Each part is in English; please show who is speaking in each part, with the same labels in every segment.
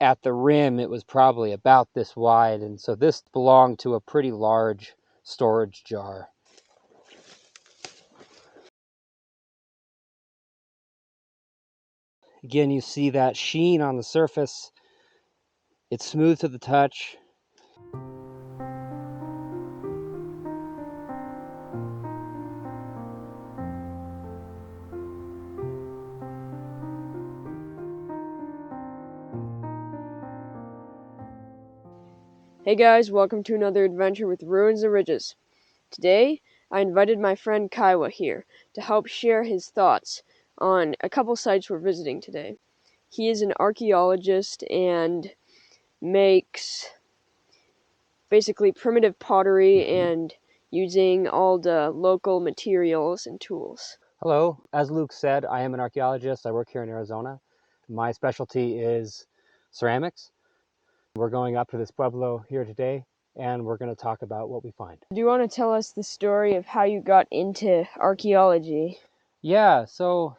Speaker 1: at the rim, it was probably about this wide. And so this belonged to a pretty large storage jar. Again, you see that sheen on the surface. It's smooth to the touch.
Speaker 2: Hey guys, welcome to another adventure with Ruins and Ridges. Today, I invited my friend Kiowa here to help share his thoughts on a couple sites we're visiting today. He is an archaeologist and makes basically primitive pottery and using all the local materials and tools.
Speaker 1: Hello, as Luke said, I am an archaeologist. I work here in Arizona. My specialty is ceramics. We're going up to this Pueblo here today, and we're going to talk about what we find.
Speaker 2: Do you want to tell us the story of how you got into archaeology?
Speaker 1: Yeah, so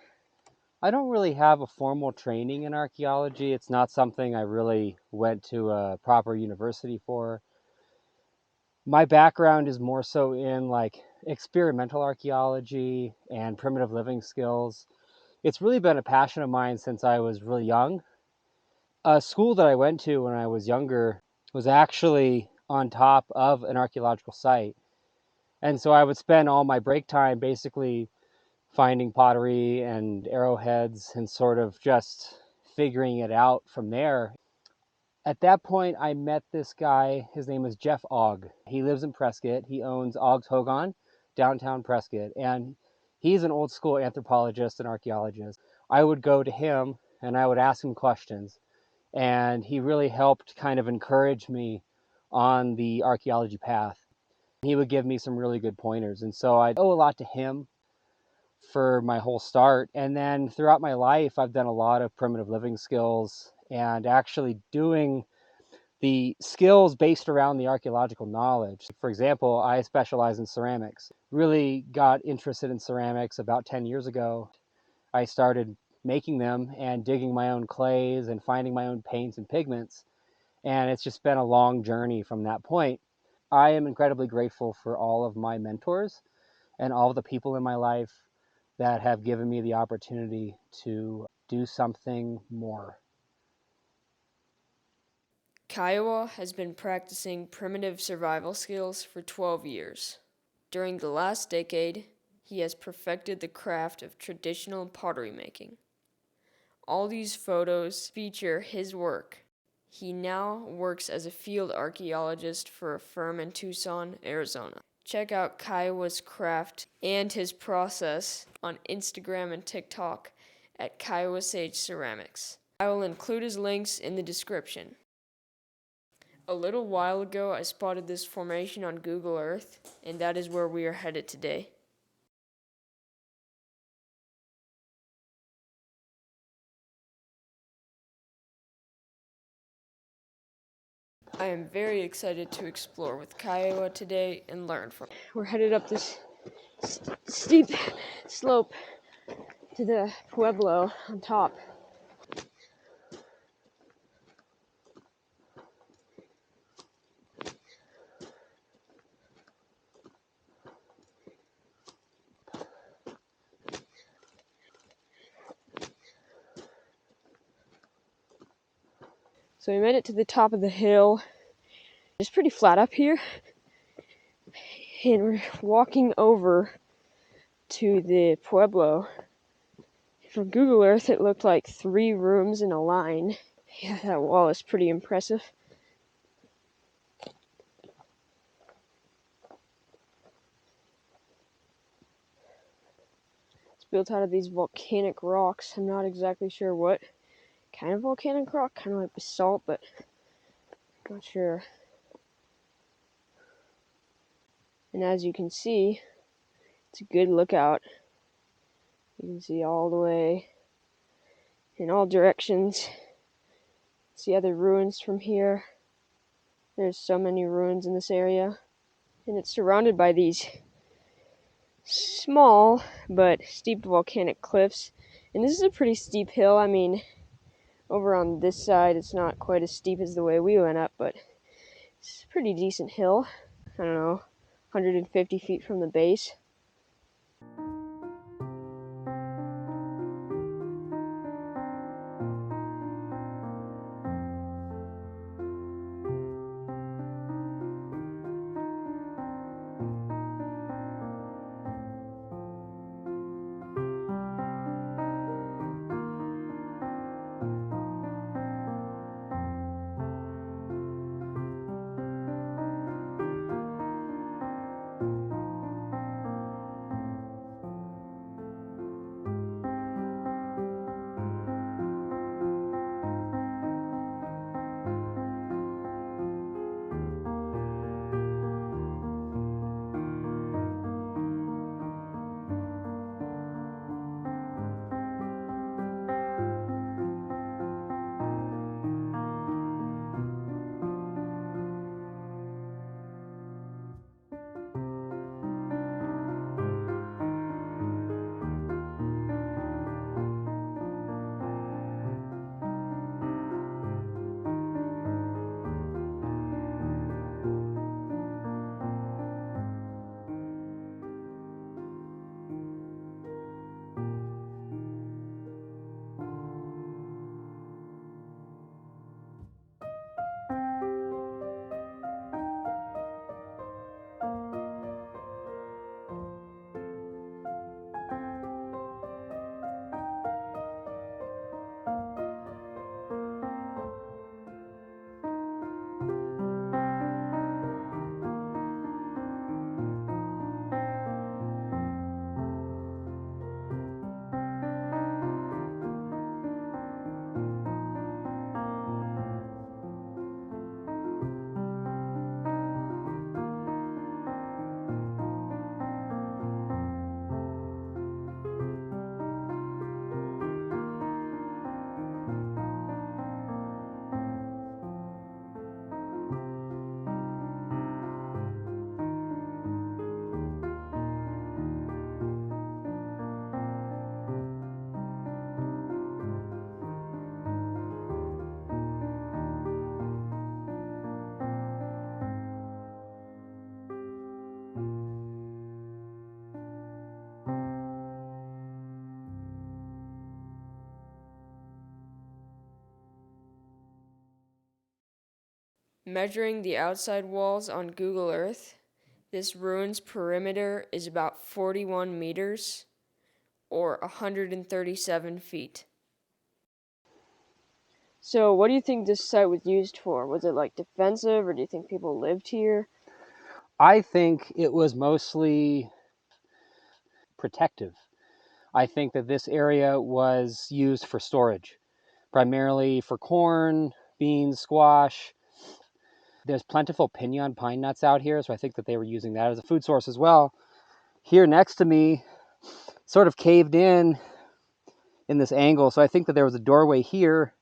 Speaker 1: I don't really have a formal training in archaeology. It's not something I really went to a proper university for. My background is more so in like experimental archaeology and primitive living skills. It's really been a passion of mine since I was really young. A school that I went to when I was younger was actually on top of an archaeological site. And so I would spend all my break time basically finding pottery and arrowheads and sort of just figuring it out from there. At that point, I met this guy. His name is Jeff Ogg. He lives in Prescott. He owns Ogg's Hogan, downtown Prescott. And he's an old school anthropologist and archaeologist. I would go to him and I would ask him questions. And he really helped kind of encourage me on the archaeology path. He would give me some really good pointers. And so I owe a lot to him for my whole start. And then throughout my life, I've done a lot of primitive living skills and actually doing the skills based around the archaeological knowledge. For example, I specialize in ceramics. Really got interested in ceramics about 10 years ago. I started making them and digging my own clays and finding my own paints and pigments. And it's just been a long journey from that point. I am incredibly grateful for all of my mentors and all of the people in my life that have given me the opportunity to do something more.
Speaker 2: Kiowa has been practicing primitive survival skills for 12 years. During the last decade, he has perfected the craft of traditional pottery making. All these photos feature his work. He now works as a field archaeologist for a firm in Tucson, Arizona. Check out Kiowa's craft and his process on Instagram and TikTok at Kiowa Sage Ceramics. I will include his links in the description. A little while ago, I spotted this formation on Google Earth, and that is where we are headed today. I am very excited to explore with Kiowa today and learn from him. We're headed up this steep slope to the Pueblo on top. So we made it to the top of the hill. It's pretty flat up here. And we're walking over to the Pueblo. From Google Earth, it looked like 3 rooms in a line. Yeah, that wall is pretty impressive. It's built out of these volcanic rocks. I'm not exactly sure what kind of volcanic rock, kind of like basalt, but I'm not sure. And as you can see, it's a good lookout. You can see all the way in all directions. See other ruins from here. There's so many ruins in this area. And it's surrounded by these small but steep volcanic cliffs. And this is a pretty steep hill. I mean, Over on this side, it's not quite as steep as the way we went up, but it's a pretty decent hill. I don't know, 150 feet from the base. Measuring the outside walls on Google Earth, this ruin's perimeter is about 41 meters, or 137 feet. So, what do you think this site was used for? Was it like defensive, or do you think people lived here?
Speaker 1: I think it was mostly protective. I think that this area was used for storage, primarily for corn, beans, squash. There's plentiful pinon pine nuts out here, so I think that they were using that as a food source as well. Here next to me, sort of caved in this angle, so I think that there was a doorway here,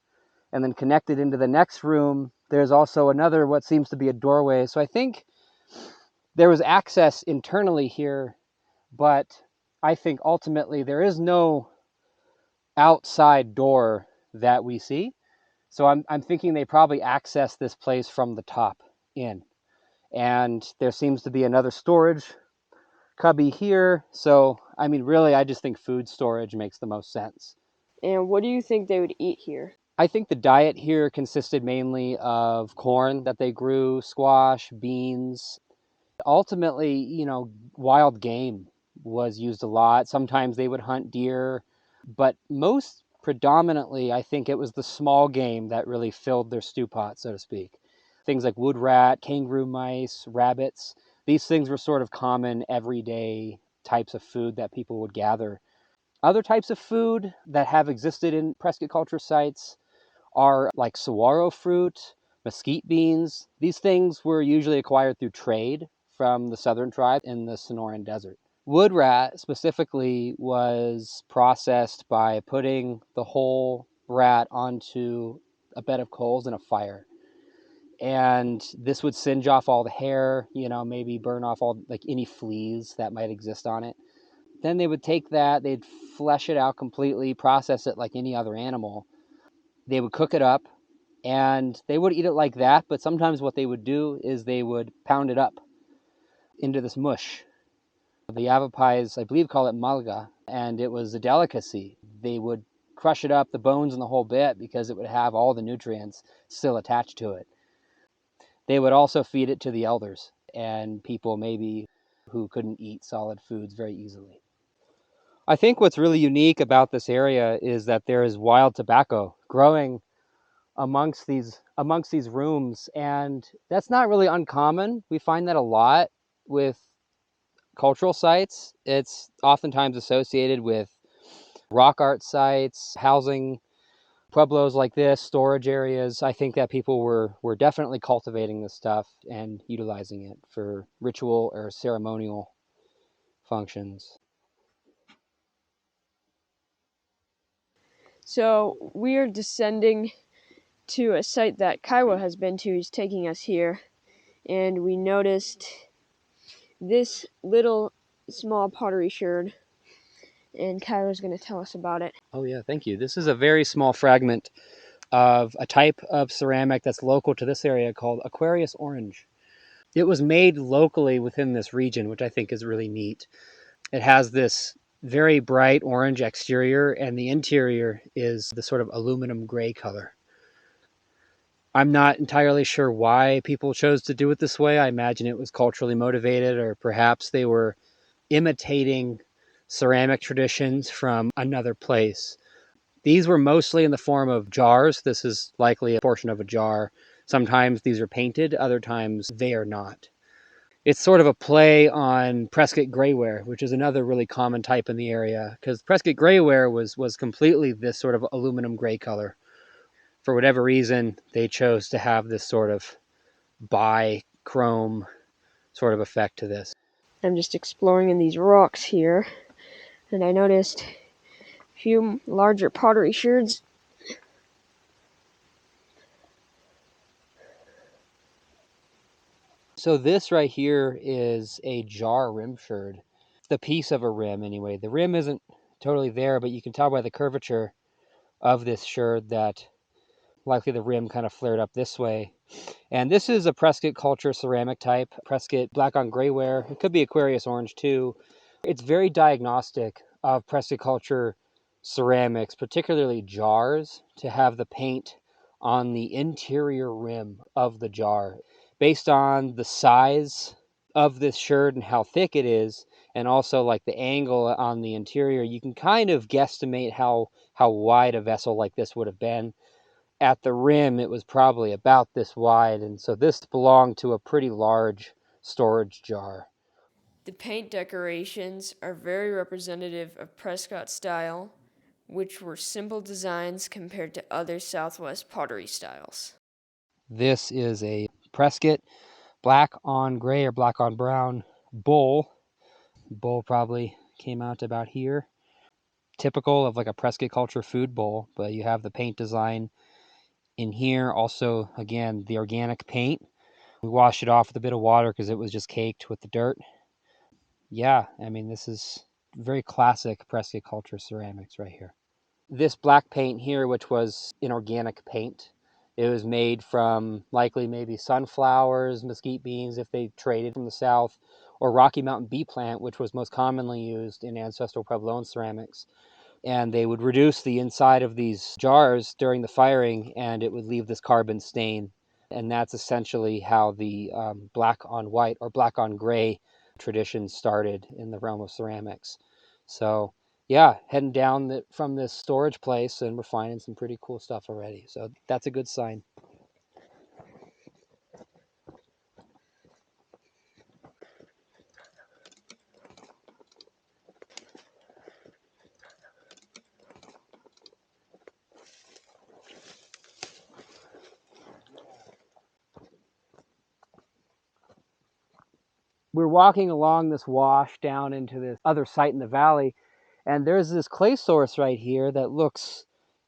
Speaker 1: and then connected into the next room, there's also another, what seems to be a doorway. So I think there was access internally here, but I think ultimately there is no outside door that we see. So I'm thinking they probably accessed this place from the top in. And there seems to be another storage cubby here. So, I mean, really, I just think food storage makes the most sense.
Speaker 2: And what do you think they would eat here?
Speaker 1: I think the diet here consisted mainly of corn that they grew, squash, beans. Ultimately, wild game was used a lot. Sometimes they would hunt deer, but most predominantly, I think it was the small game that really filled their stew pot, so to speak. Things like wood rat, kangaroo mice, rabbits. These things were sort of common everyday types of food that people would gather. Other types of food that have existed in Prescott culture sites are like saguaro fruit, mesquite beans. These things were usually acquired through trade from the southern tribe in the Sonoran Desert. Wood rat specifically was processed by putting the whole rat onto a bed of coals in a fire. And this would singe off all the hair, maybe burn off all like any fleas that might exist on it. Then they would take that, they'd flesh it out completely, process it like any other animal, They would cook it up, and they would eat it like that, but sometimes what they would do is they would pound it up into this mush. The Yavapais, I believe, call it malga, and it was a delicacy. They would crush it up, the bones and the whole bit, because it would have all the nutrients still attached to it. They would also feed it to the elders and people maybe who couldn't eat solid foods very easily. I think what's really unique about this area is that there is wild tobacco growing amongst these rooms, and that's not really uncommon. We find that a lot with cultural sites. It's oftentimes associated with rock art sites, housing, pueblos like this, storage areas. I think that people were definitely cultivating this stuff and utilizing it for ritual or ceremonial functions.
Speaker 2: So we are descending to a site that Kiowa has been to. He's taking us here, and we noticed this little small pottery sherd, and Kiowa's going to tell us about it.
Speaker 1: Oh yeah, thank you. This is a very small fragment of a type of ceramic that's local to this area called Aquarius orange. It was made locally within this region, which I think is really neat. It has this very bright orange exterior, and the interior is the sort of aluminum gray color. I'm not entirely sure why people chose to do it this way. I imagine it was culturally motivated, or perhaps they were imitating ceramic traditions from another place. These were mostly in the form of jars. This is likely a portion of a jar. Sometimes these are painted, other times they are not. It's sort of a play on Prescott grayware, which is another really common type in the area, because Prescott grayware was completely this sort of aluminum gray color. For whatever reason, they chose to have this sort of bi-chrome sort of effect to this.
Speaker 2: I'm just exploring in these rocks here, and I noticed a few larger pottery sherds.
Speaker 1: So this right here is a jar rim sherd. The piece of a rim anyway. The rim isn't totally there, but you can tell by the curvature of this sherd that likely the rim kind of flared up this way. And this is a Prescott culture ceramic type, Prescott black on grayware. It could be Aquarius orange too. It's very diagnostic of Prescott culture ceramics, particularly jars, to have the paint on the interior rim of the jar. Based on the size of this sherd and how thick it is, and also like the angle on the interior, you can kind of guesstimate how wide a vessel like this would have been. At the rim, it was probably about this wide, and so this belonged to a pretty large storage jar.
Speaker 2: The paint decorations are very representative of Prescott style, which were simple designs compared to other Southwest pottery styles.
Speaker 1: This is a Prescott black on gray or black on brown bowl. Bowl probably came out about here. Typical of like a Prescott culture food bowl, but you have the paint design in here. Also, again, the organic paint. We washed it off with a bit of water because it was just caked with the dirt. Yeah, I mean, this is very classic Prescott culture ceramics right here. This black paint here, which was an organic paint, it was made from likely maybe sunflowers, mesquite beans if they traded from the south, or Rocky Mountain bee plant, which was most commonly used in ancestral Puebloan ceramics. And they would reduce the inside of these jars during the firing, and it would leave this carbon stain. And that's essentially how the black on white or black on gray tradition started in the realm of ceramics. So yeah, heading down from this storage place, and we're finding some pretty cool stuff already. So that's a good sign. We're walking along this wash down into this other site in the valley, and there's this clay source right here that looks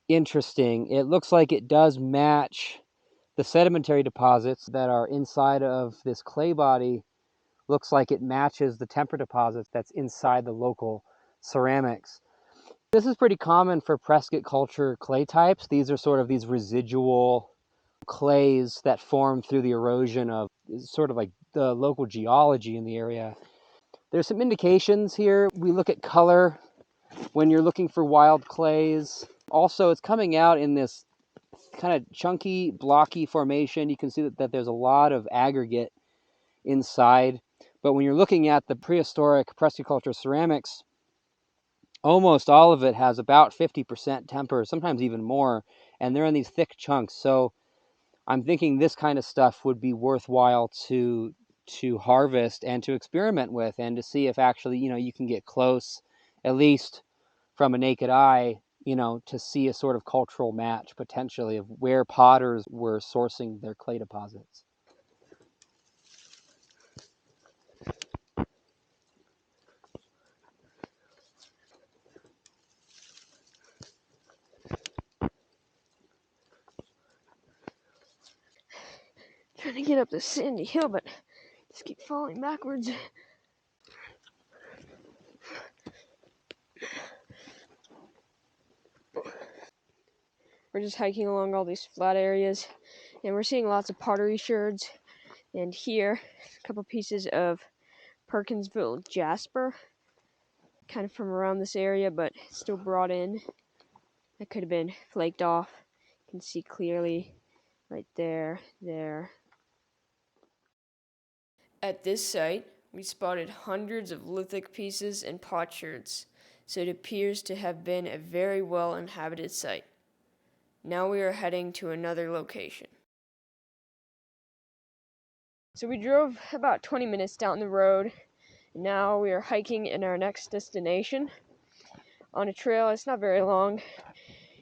Speaker 1: interesting. It looks like it does match the sedimentary deposits that are inside of this clay body. Looks like it matches the temper deposits that's inside the local ceramics. This is pretty common for Prescott culture clay types. These are sort of these residual clays that form through the erosion of sort of like the local geology in the area. There's some indications here. We look at color when you're looking for wild clays. Also, it's coming out in this kind of chunky, blocky formation. You can see that there's a lot of aggregate inside. But when you're looking at the prehistoric Prescott culture ceramics, almost all of it has about 50% temper, sometimes even more, and they're in these thick chunks. So I'm thinking this kind of stuff would be worthwhile to harvest and to experiment with, and to see if actually, you can get close, at least from a naked eye, to see a sort of cultural match potentially of where potters were sourcing their clay deposits.
Speaker 2: Trying to get up this sandy hill, but just keep falling backwards. We're just hiking along all these flat areas, and we're seeing lots of pottery sherds. And here, a couple pieces of Perkinsville jasper, kind of from around this area, but still brought in. That could have been flaked off. You can see clearly right there. At this site, we spotted hundreds of lithic pieces and potsherds, so it appears to have been a very well inhabited site. Now we are heading to another location. So we drove about 20 minutes down the road. And now we are hiking in our next destination on a trail. It's not very long.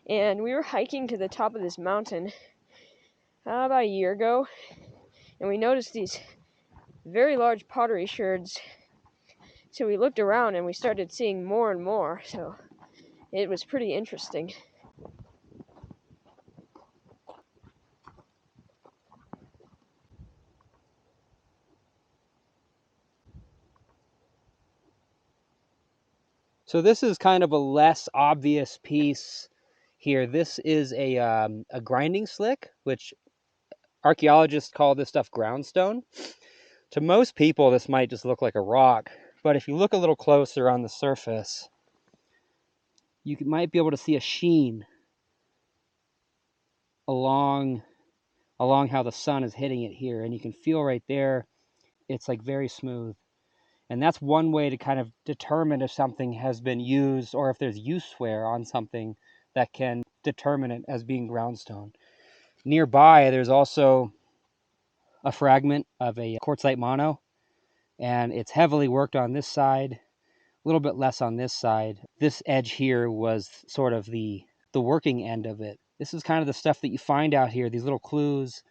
Speaker 2: And we were hiking to the top of this mountain about a year ago. And we noticed these very large pottery sherds. So we looked around and we started seeing more and more. So it was pretty interesting.
Speaker 1: So this is kind of a less obvious piece here. This is a grinding slick, which archaeologists call this stuff groundstone. To most people, this might just look like a rock, but if you look a little closer on the surface, you might be able to see a sheen along how the sun is hitting it here, and you can feel right there it's like very smooth. And that's one way to kind of determine if something has been used, or if there's use wear on something that can determine it as being groundstone. Nearby, there's also a fragment of a quartzite mono, and it's heavily worked on this side, a little bit less on this side. This edge here was sort of the working end of it. This is kind of the stuff that you find out here, these little clues.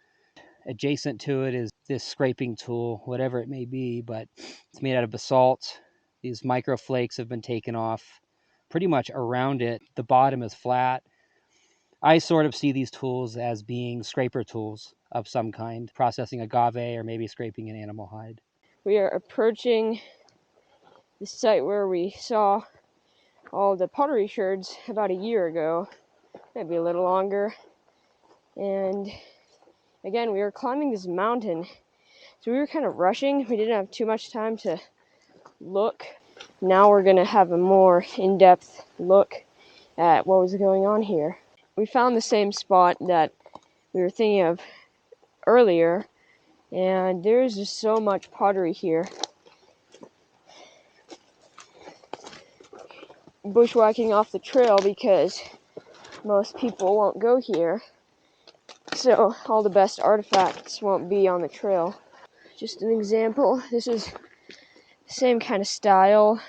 Speaker 1: Adjacent to it is this scraping tool, whatever it may be, but it's made out of basalt. These microflakes have been taken off pretty much around it. The bottom is flat. I sort of see these tools as being scraper tools of some kind, processing agave or maybe scraping an animal hide.
Speaker 2: We are approaching the site where we saw all the pottery sherds about a year ago, maybe a little longer. And again, we were climbing this mountain, so we were kind of rushing. We didn't have too much time to look. Now we're going to have a more in-depth look at what was going on here. We found the same spot that we were thinking of earlier, and there's just so much pottery here. Bushwhacking off the trail because most people won't go here, so all the best artifacts won't be on the trail. Just an example, this is the same kind of style.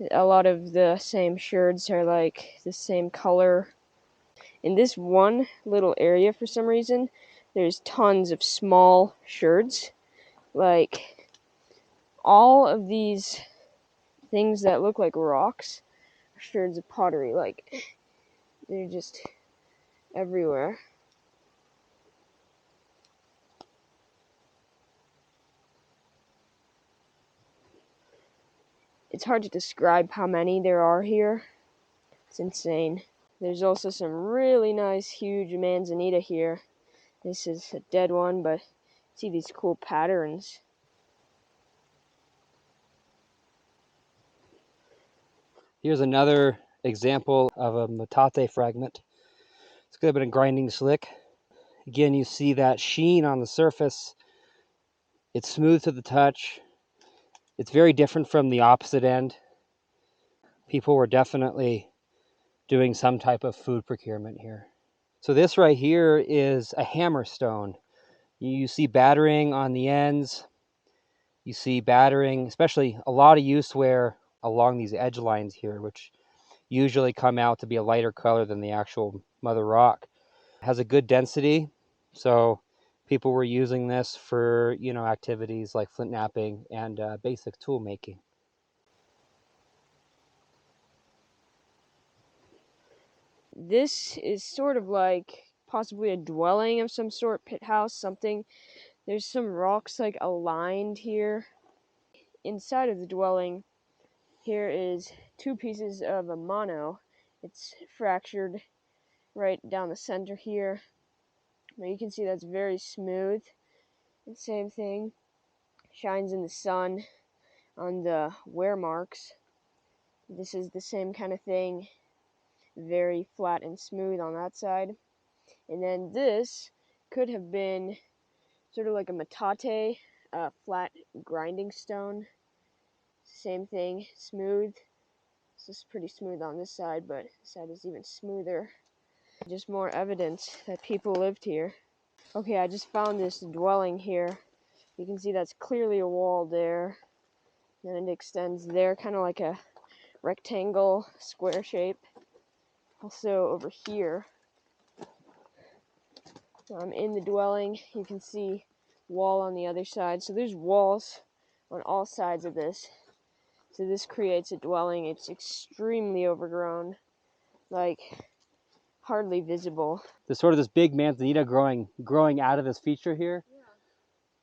Speaker 2: A lot of the same sherds are like the same color. In this one little area, for some reason, there's tons of small sherds. Like, all of these things that look like rocks are sherds of pottery. Like, they're just everywhere. It's hard to describe how many there are here. It's insane. There's also some really nice, huge manzanita here. This is a dead one, but see these cool patterns.
Speaker 1: Here's another example of a metate fragment. It's could have been a grinding slick. Again, you see that sheen on the surface. It's smooth to the touch. It's very different from the opposite end. People were definitely doing some type of food procurement here. So this right here is a hammerstone. You see battering on the ends. You see battering, especially a lot of use wear along these edge lines here, which usually come out to be a lighter color than the actual mother rock. It has a good density, so people were using this for, activities like flint knapping and basic tool making.
Speaker 2: This is sort of like possibly a dwelling of some sort, pit house, something. There's some rocks like aligned here. Inside of the dwelling, here is two pieces of a mono. It's fractured right down the center here. Now you can see that's very smooth. And same thing, shines in the sun on the wear marks. This is the same kind of thing, very flat and smooth on that side. And then this could have been sort of like a metate, a flat grinding stone. Same thing, smooth. This is pretty smooth on this side, but this side is even smoother. Just more evidence that people lived here. Okay, I just found this dwelling here. You can see that's clearly a wall there. Then it extends there, kind of like a rectangle, square shape. Also over here, in the dwelling, you can see wall on the other side. So there's walls on all sides of this. So this creates a dwelling. It's extremely overgrown, like hardly visible.
Speaker 1: There's sort of this big manzanita growing out of this feature here.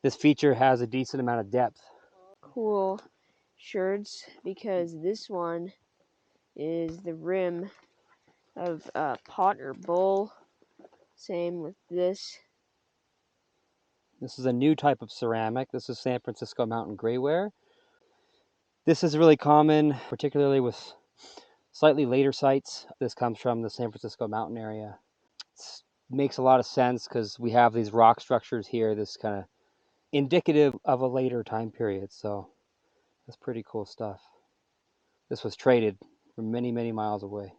Speaker 1: This feature has a decent amount of depth.
Speaker 2: Cool sherds, because this one is the rim of a pot or bowl. Same with this.
Speaker 1: This is a new type of ceramic. This is San Francisco Mountain Grayware. This is really common, particularly with slightly later sites. This comes from the San Francisco Mountain area. It makes a lot of sense because we have these rock structures here, this kind of indicative of a later time period. So that's pretty cool stuff. This was traded from many, many miles away.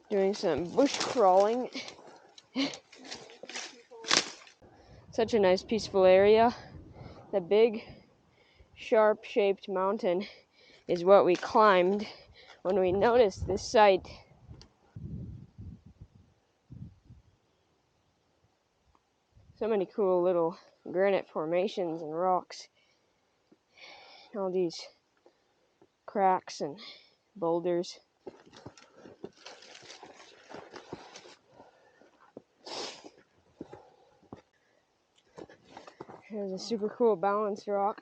Speaker 2: Doing some bush crawling. Such a nice peaceful area. The big sharp-shaped mountain is what we climbed when we noticed this site. So many cool little granite formations and rocks. All these cracks and boulders. Here's a super cool balanced rock.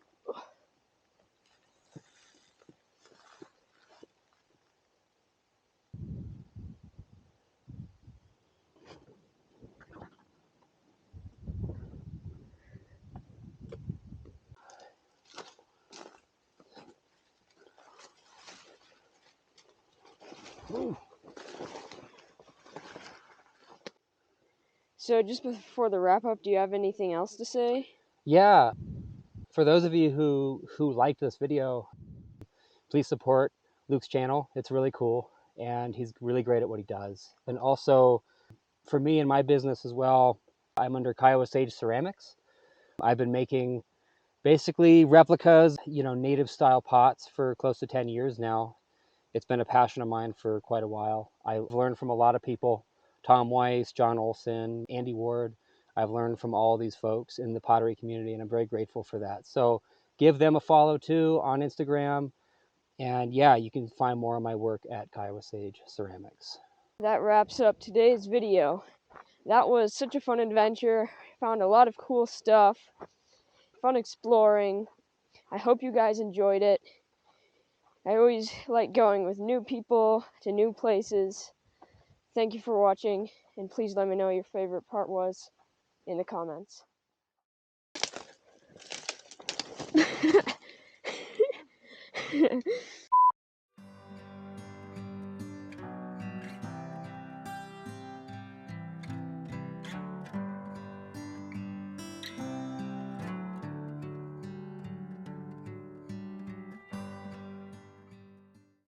Speaker 1: Ooh.
Speaker 2: So just before the wrap up, do you have anything else to say?
Speaker 1: Yeah, for those of you who liked this video, please support Luke's channel. It's really cool, and he's really great at what he does. And also, for me and my business as well, I'm under Kiowa Sage Ceramics. I've been making basically replicas, native style pots for close to 10 years now. It's been a passion of mine for quite a while. I've learned from a lot of people, Tom Weiss, John Olson, Andy Ward. I've learned from all these folks in the pottery community, and I'm very grateful for that. So give them a follow too on Instagram. And yeah, you can find more of my work at Kiowa Sage Ceramics.
Speaker 2: That wraps up today's video. That was such a fun adventure. Found a lot of cool stuff. fun exploring. I hope you guys enjoyed it. I always like going with new people to new places. Thank you for watching, and please let me know what your favorite part was in the comments.